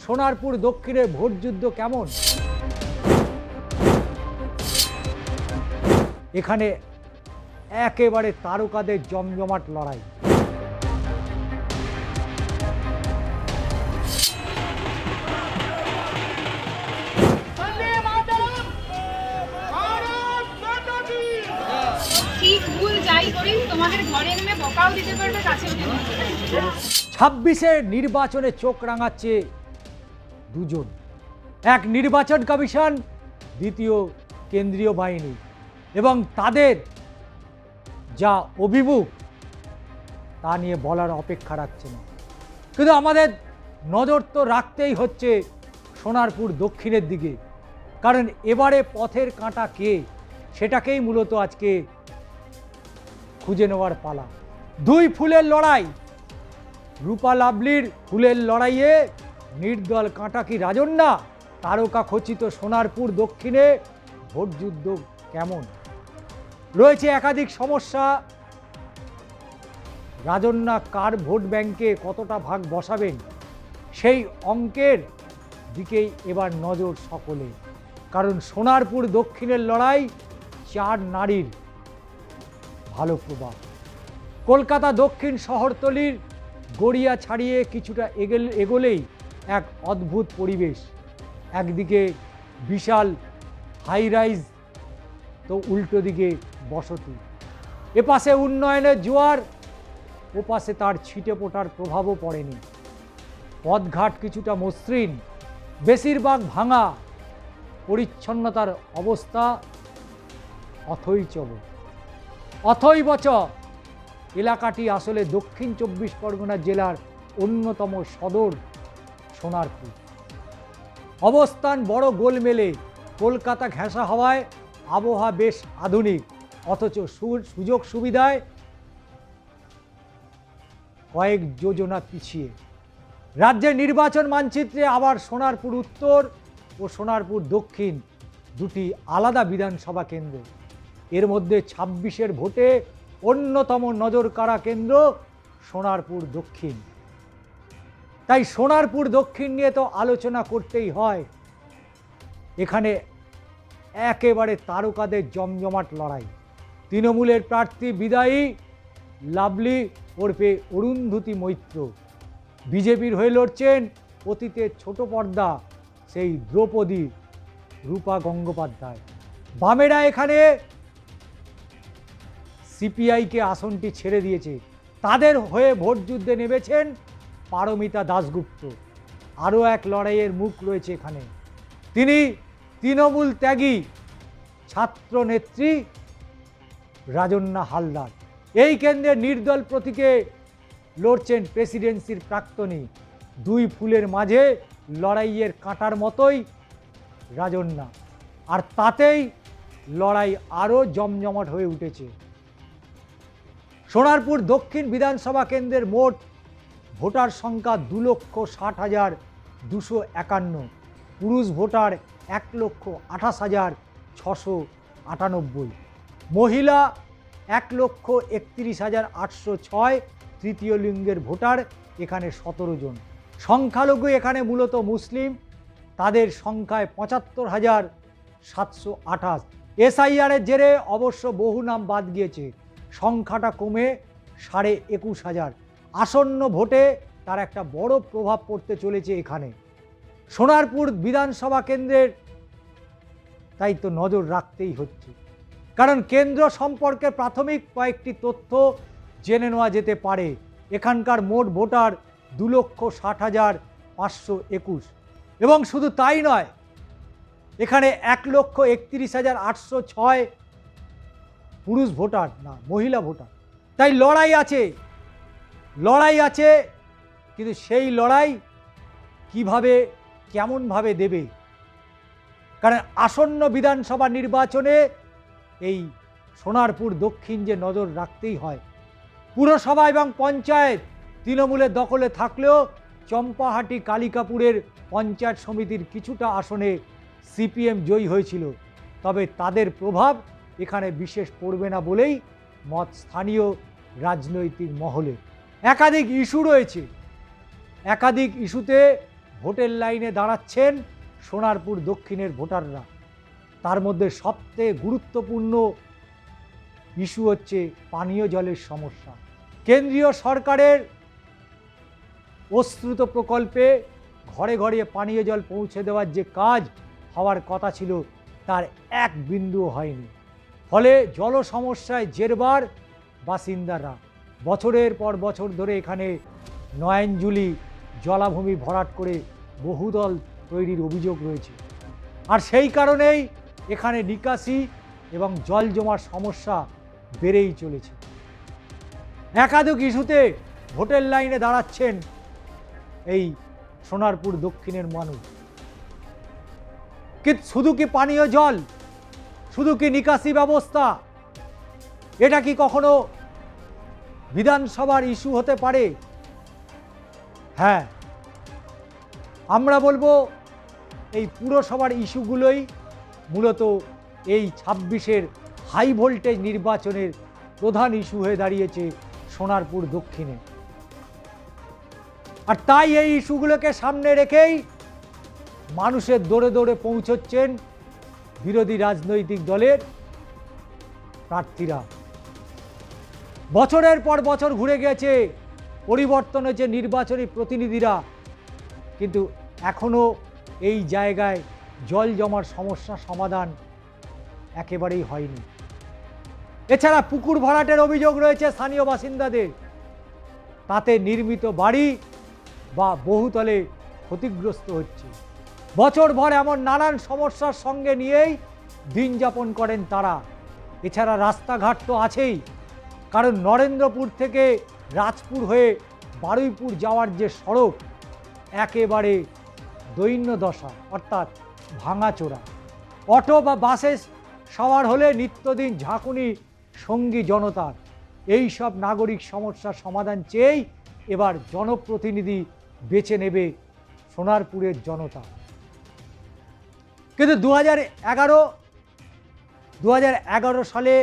সোনারপুর দক্ষিণের ভোট যুদ্ধ কেমন? এখানে একেবারে তারকাদের জমজমাট লড়াই। ঠিক ভুল যাই করি তোমাদের ঘরে নেমে বকাও দিতে পারবে, কাছেও দিতে পারবে। 26-এর নির্বাচনে চোখ রাঙাচ্ছে দুজন, এক নির্বাচন কমিশন, দ্বিতীয় কেন্দ্রীয় বাহিনী, এবং তাদের যা অভিমুখ তা নিয়ে বলার অপেক্ষা রাখছে না। কিন্তু আমাদের নজর তো রাখতেই হচ্ছে সোনারপুর দক্ষিণের দিকে, কারণ এবারে পথের কাঁটা কে সেটাকেই মূলত আজকে খুঁজে নেওয়ার পালা। দুই ফুলের লড়াই, রূপা লাভলির ফুলের লড়াইয়ে নির্দল কাঁটা কি রাজন্যা? তারকা খচিত সোনারপুর দক্ষিণে ভোট যুদ্ধ কেমন? রয়েছে একাধিক সমস্যা। রাজন্যা কার ভোট ব্যাংকে কতটা ভাগ বসাবেন সেই অঙ্কের দিকেই এবার নজর সকলে, কারণ সোনারপুর দক্ষিণের লড়াই চার নারীর ভালো প্রভাব। কলকাতা দক্ষিণ শহরতলির গড়িয়া ছাড়িয়ে কিছুটা এগোলেই এক অদ্ভুত পরিবেশ। একদিকে বিশাল হাই রাইজ, তো উল্টো দিকে বসতি। এপাশে উন্নয়নের জোয়ার, ওপাশে তার ছিটে পোটার প্রভাবও পড়েনি। পথঘাট কিছুটা মসৃণ, বেশিরভাগ ভাঙা, পরিচ্ছন্নতার অবস্থা অথৈবচ। এলাকাটি আসলে দক্ষিণ 24 পরগনা জেলার অন্যতম সদর সোনারপুর। অবস্থান বড় গোলমেলে, কলকাতা ঘেঁষা হওয়ায় আবহাওয়া বেশ আধুনিক, অথচ সুযোগ সুবিধায় কয়েক যোজনা পিছিয়ে। রাজ্যের নির্বাচন মানচিত্রে আবার সোনারপুর উত্তর ও সোনারপুর দক্ষিণ দুটি আলাদা বিধানসভা কেন্দ্র। এর মধ্যে 26-এর ভোটে অন্যতম নজর কাড়া কেন্দ্র সোনারপুর দক্ষিণ। তাই সোনারপুর দক্ষিণ নিয়ে তো আলোচনা করতেই হয়। এখানে একেবারে তারকাদের জমজমাট লড়াই। তৃণমূলের প্রার্থী বিদায়ী লাভলি ওরফে অরুন্ধতী মৈত্র, বিজেপির হয়ে লড়ছেন অতীতের ছোট পর্দা সেই দ্রৌপদী রূপা গঙ্গোপাধ্যায়। বামেরা এখানে সিপিআইকে আসনটি ছেড়ে দিয়েছে, তাদের হয়ে ভোট যুদ্ধে নেমেছেন পারমিতা দাশগুপ্ত। আরও এক লড়াইয়ের মুখ রয়েছে এখানে, তিনি তৃণমূল ত্যাগী ছাত্র নেত্রী রাজন্যা হালদার। এই কেন্দ্রের নির্দল প্রতীকে লড়ছেন প্রেসিডেন্সির প্রাক্তনী। দুই ফুলের মাঝে লড়াইয়ের কাঁটার মতোই রাজন্যা, আর তাতেই লড়াই আরও জমজমাট হয়ে উঠেছে। সোনারপুর দক্ষিণ বিধানসভা কেন্দ্রের মোট ভোটার সংখ্যা 2,60,251, পুরুষ ভোটার 1,28,698, মহিলা 1,31,806, তৃতীয় লিঙ্গের ভোটার এখানে 17 জন। সংখ্যালঘু এখানে মূলত মুসলিম, তাদের সংখ্যায় 75,728। এসআইআরের জেরে অবশ্য বহু নাম বাদ গিয়েছে, সংখ্যাটা কমে 21,500। আসন্ন ভোটে তার একটা বড় প্রভাব পড়তে চলেছে এখানে। সোনারপুর বিধানসভা কেন্দ্রের তাই তো নজর রাখতেই হচ্ছে, কারণ কেন্দ্র সম্পর্কে প্রাথমিক কয়েকটি তথ্য জেনে নেওয়া যেতে পারে। এখানকার মোট ভোটার 2,60,521, এবং শুধু তাই নয়, এখানে 1,31,806 পুরুষ ভোটার, না মহিলা ভোটার। তাই লড়াই আছে, কিন্তু সেই লড়াই কিভাবে কেমনভাবে দেবে, কারণ আসন্ন বিধানসভা নির্বাচনে এই সোনারপুর দক্ষিণ যে নজর রাখতেই হয়। পুরসভা এবং পঞ্চায়েত তৃণমূলের দখলে থাকলেও চম্পাহাটি কালিকাপুরের পঞ্চায়েত সমিতির কিছুটা আসনে সিপিএম জয়ী হয়েছিল, তবে তাদের প্রভাব এখানে বিশেষ পড়বে না বলেই মত স্থানীয় রাজনৈতিক মহলে। একাধিক ইস্যু রয়েছে, একাধিক ইস্যুতে ভোটের লাইনে দাঁড়াচ্ছেন সোনারপুর দক্ষিণের ভোটাররা। তার মধ্যে সবচেয়ে গুরুত্বপূর্ণ ইস্যু হচ্ছে পানীয় জলের সমস্যা। কেন্দ্রীয় সরকারের অশ্রুত প্রকল্পে ঘরে ঘরে পানীয় জল পৌঁছে দেওয়ার যে কাজ হওয়ার কথা ছিল তার এক বিন্দুও হয়নি। ফলে জল সমস্যায় জেরবার বাসিন্দারা। বছরের পর বছর ধরে এখানে নয়নজুলি জলাভূমি ভরাট করে বহুদল তৈরির অভিযোগ রয়েছে। আর সেই কারণেই এখানে নিকাশি এবং জল জমার সমস্যা বেড়েই চলেছে। একাধিক ইস্যুতে ভোটের লাইনে দাঁড়াচ্ছেন এই সোনারপুর দক্ষিণের মানুষ। কিন্তু শুধু কি পানীয় জল, শুধু কি নিকাশি ব্যবস্থা, এটা কি কখনো বিধানসভার ইস্যু হতে পারে? হ্যাঁ, আমরা বলবো এই পুরসভার ইস্যুগুলোই মূলত এই 26-এর হাই ভোল্টেজ নির্বাচনের প্রধান ইস্যু হয়ে দাঁড়িয়েছে সোনারপুর দক্ষিণে। আর তাই এই ইস্যুগুলোকে সামনে রেখেই মানুষের দৌড়ে দৌড়ে পৌঁছচ্ছেন বিরোধী রাজনৈতিক দলের প্রার্থীরা। বছরের পর বছর ঘুরে গেছে, পরিবর্তন হয়েছে নির্বাচনী প্রতিনিধিরা, কিন্তু এখনো এই জায়গায় জল জমার সমস্যা সমাধান একেবারেই হয়নি। এছাড়া পুকুর ভরাটের অভিযোগ রয়েছে স্থানীয় বাসিন্দাদের, তাতে নির্মিত বাড়ি বা বহুতলে ক্ষতিগ্রস্ত হচ্ছে। বছরভর এমন নানান সমস্যার সঙ্গে নিয়েই দিন যাপন করেন তারা। এছাড়া রাস্তাঘাট তো আছেই, কারণ নরেন্দ্রপুর থেকে রাজপুর হয়ে বারুইপুর যাওয়ার যে সড়ক একেবারে দৈন্য দশা, অর্থাৎ ভাঙাচোরা। অটো বা বাসে সওয়ার হলে নিত্যদিন ঝাঁকুনি সঙ্গী জনতার। এই সব নাগরিক সমস্যার সমাধান চেয়েই এবার জনপ্রতিনিধি বেছে নেবে সোনারপুরের জনতা। কিন্তু 2011 সালে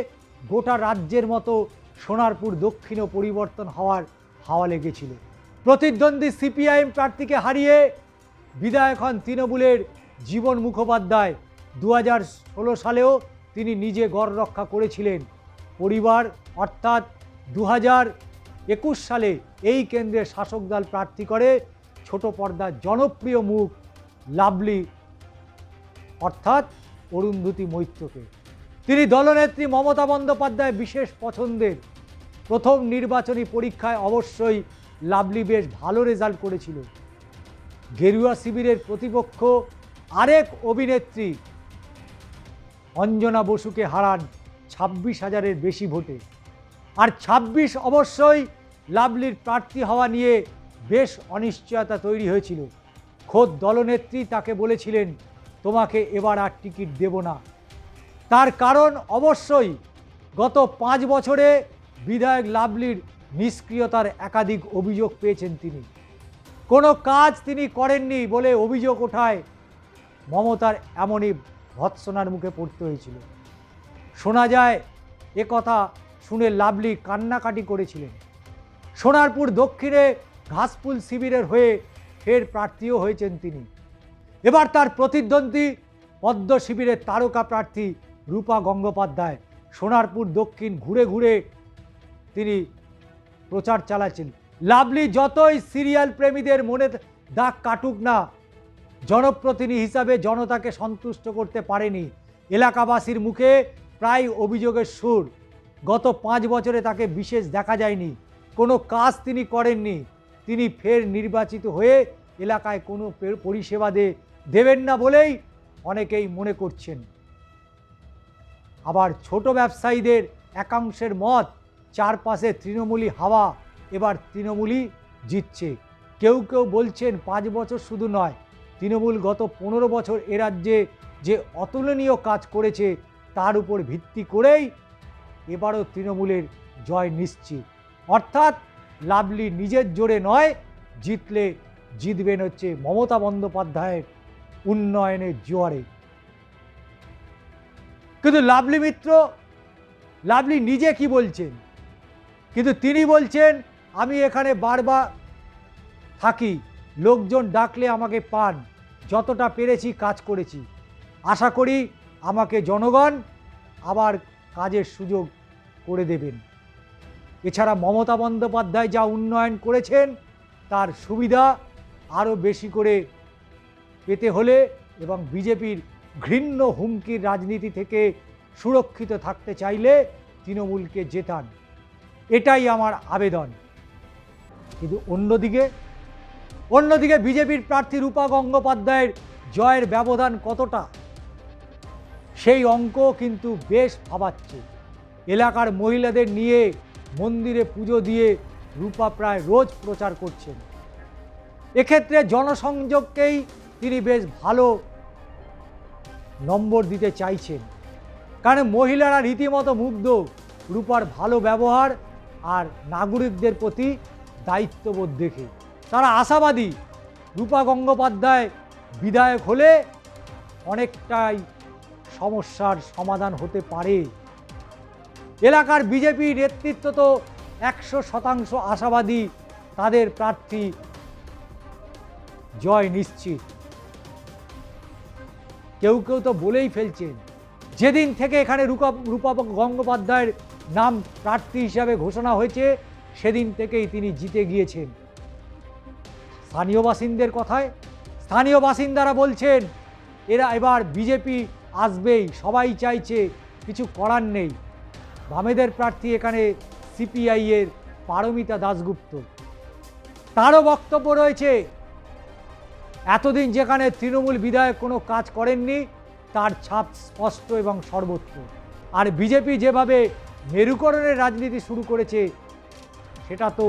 গোটা রাজ্যের মতো সোনারপুর দক্ষিণও পরিবর্তন হওয়ার হাওয়া লেগেছিল। প্রতিদ্বন্দ্বী সিপিআইএম প্রার্থীকে হারিয়ে বিধায়ক হন তৃণমূলের জীবন মুখোপাধ্যায়। 2016 সালেও তিনি নিজে গড় রক্ষা করেছিলেন। পরিবার অর্থাৎ 2021 সালে এই কেন্দ্রের শাসক দল প্রার্থী করে ছোট পর্দার জনপ্রিয় মুখ লাভলি অর্থাৎ অরুন্ধতী মৈত্রকে। তিনি দলনেত্রী মমতা বন্দ্যোপাধ্যায় বিশেষ পছন্দের। প্রথম নির্বাচনী পরীক্ষায় অবশ্যই লাভলি বেশ ভালো রেজাল্ট করেছিল। গেরুয়া শিবিরের প্রতিপক্ষ আরেক অভিনেত্রী অঞ্জনা বসুকে হারান 26,000-এর বেশি ভোটে। আর 26 অবশ্যই লাভলির প্রার্থী হওয়া নিয়ে বেশ অনিশ্চয়তা তৈরি হয়েছিল। খোদ দলনেত্রী তাকে বলেছিলেন, তোমাকে এবার আর টিকিট দেব না। তার কারণ অবশ্যই গত 5 বছরে বিধায়ক লাভলির নিষ্ক্রিয়তার একাধিক অভিযোগ পেয়েছেন তিনি। কোনো কাজ তিনি করেননি বলে অভিযোগ ওঠায় মমতার এমনই ভৎসনার মুখে পড়তে হয়েছিল। শোনা যায় কথা শুনে লাভলি কান্নাকাটি করেছিলেন। সোনারপুর দক্ষিণে ঘাসফুল শিবিরের হয়ে ফের প্রার্থীও হয়েছেন তিনি। এবার তার প্রতিদ্বন্দ্বী পদ্ম শিবিরের তারকা প্রার্থী রূপা গঙ্গোপাধ্যায়। সোনারপুর দক্ষিণ ঘুরে ঘুরে তিনি প্রচার চালাচ্ছেন। লাভলি যতই সিরিয়াল প্রেমীদের মনে দাগ কাটুক না, জনপ্রতিনিধি হিসাবে জনতাকে সন্তুষ্ট করতে পারেনি। এলাকাবাসীর মুখে প্রায় অভিযোগের সুর। গত 5 বছরে তাকে বিশেষ দেখা যায়নি, কোনো কাজ তিনি করেননি। তিনি ফের নির্বাচিত হয়ে এলাকায় কোনো পরিষেবা দেবেন না বলেই অনেকেই মনে করছেন। আবার ছোট ব্যবসায়ীদের একাংশের মত, চারপাশে তৃণমূলী হাওয়া, এবার তৃণমূলই জিতছে। কেউ কেউ বলছেন 5 বছর শুধু নয়, তৃণমূল গত 15 বছর এ রাজ্যে যে অতুলনীয় কাজ করেছে তার উপর ভিত্তি করেই এবারও তৃণমূলের জয় নিশ্চিত। অর্থাৎ লাভলি নিজের জোরে নয়, জিতলে জিতবেন হচ্ছে মমতা বন্দ্যোপাধ্যায়ের উন্নয়নের জোয়ারে। কিন্তু লাভলি নিজে কি বলছেন? কিন্তু তিনি বলছেন, আমি এখানে বারবার থাকি, লোকজন ডাকলে আমাকে পান, যতটা পেরেছি কাজ করেছি। আশা করি আমাকে জনগণ আবার কাজের সুযোগ করে দেবেন। এছাড়া মমতা বন্দ্যোপাধ্যায় যা উন্নয়ন করেছেন তার সুবিধা আরও বেশি করে পেতে হলে এবং বিজেপির ঘৃণ্য হুমকির রাজনীতি থেকে সুরক্ষিত থাকতে চাইলে তৃণমূলকে জেতান, এটাই আমার আবেদন। কিন্তু অন্যদিকে বিজেপির প্রার্থী রূপা গঙ্গোপাধ্যায়ের জয়ের ব্যবধান কতটা, সেই অঙ্ক কিন্তু বেশ ভাবাচ্ছে। এলাকার মহিলাদের নিয়ে মন্দিরে পুজো দিয়ে রূপা প্রায় রোজ প্রচার করছেন। এক্ষেত্রে জনসংযোগকেই তিনি বেশ ভালো নম্বর দিতে চাইছেন, কারণ মহিলারা রীতিমতো মুগ্ধ রূপার ভালো ব্যবহার আর নাগরিকদের প্রতি দায়িত্ববোধ দেখে। তারা আশাবাদী রূপা গঙ্গোপাধ্যায় বিধায়ক হলে অনেকটাই সমস্যার সমাধান হতে পারে। এলাকার বিজেপি নেতৃত্ব তো 100% আশাবাদী তাদের প্রার্থী জয় নিশ্চিত। কেউ কেউ তো বলেই ফেলছেন, যেদিন থেকে এখানে রূপা গঙ্গোপাধ্যায়ের নাম প্রার্থী হিসাবে ঘোষণা হয়েছে সেদিন থেকেই তিনি জিতে গিয়েছেন। স্থানীয় বাসিন্দারা বলছেন এরা এবার বিজেপি আসবেই, সবাই চাইছে, কিছু করার নেই। বামেদের প্রার্থী এখানে সিপিআইয়ের পারমিতা দাশগুপ্ত, তারও বক্তব্য রয়েছে এতদিন যেখানে তৃণমূল বিধায়ক কোনো কাজ করেননি তার ছাপ স্পষ্ট এবং সর্বত্র। আর বিজেপি যেভাবে মেরুকরণের রাজনীতি শুরু করেছে সেটা তো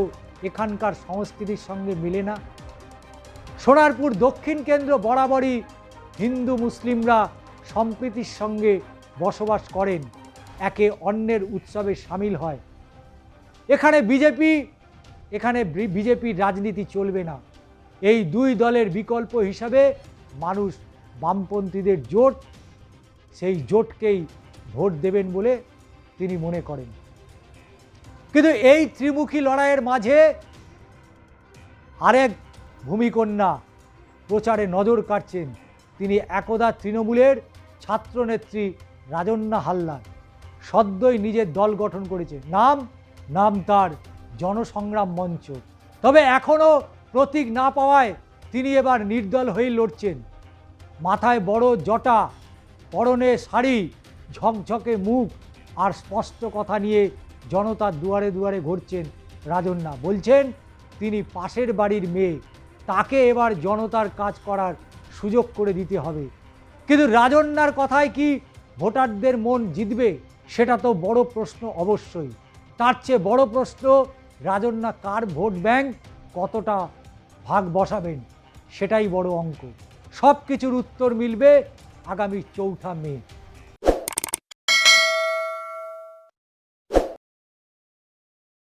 এখানকার সংস্কৃতির সঙ্গে মেলে না। সোনারপুর দক্ষিণ কেন্দ্র বরাবরই হিন্দু মুসলিমরা সম্প্রীতির সঙ্গে বসবাস করেন, একে অন্যের উৎসবে সামিল হয়। এখানে বিজেপির রাজনীতি চলবে না। এই দুই দলের বিকল্প হিসাবে মানুষ বামপন্থীদের জোট, সেই জোটকেই ভোট দেবেন বলে তিনি মনে করেন। কিন্তু এই ত্রিমুখী লড়াইয়ের মাঝে আরেক ভূমিকন্যা প্রচারে নজর কাটছেন। তিনি একদা তৃণমূলের ছাত্রনেত্রী রাজন্যা হালদার, সদ্যই নিজের দল গঠন করেছে, নাম তার জনসংগ্রাম মঞ্চ। তবে এখনও প্রতীক না পাওয়ায় তিনি এবার নির্দল হয়ে লড়ছেন। মাথায় বড় জটা, পরনে শাড়ি, ঝকঝকে মুখ আর স্পষ্ট কথা নিয়ে জনতার দুয়ারে দুয়ারে ঘুরছেন রাজন্যা। বলছেন তিনি পাশের বাড়ির মেয়ে, তাকে এবার জনতার কাজ করার সুযোগ করে দিতে হবে। কিন্তু রাজন্যার কথায় কি ভোটারদের মন জিতবে, সেটা তো বড় প্রশ্ন অবশ্যই। তার চেয়ে বড় প্রশ্ন রাজন্যা কার ভোট ব্যাংক কতটা ভাগ বসাবেন, সেটাই বড় অঙ্ক। সব কিছুর উত্তর মিলবে আগামী 4 মে।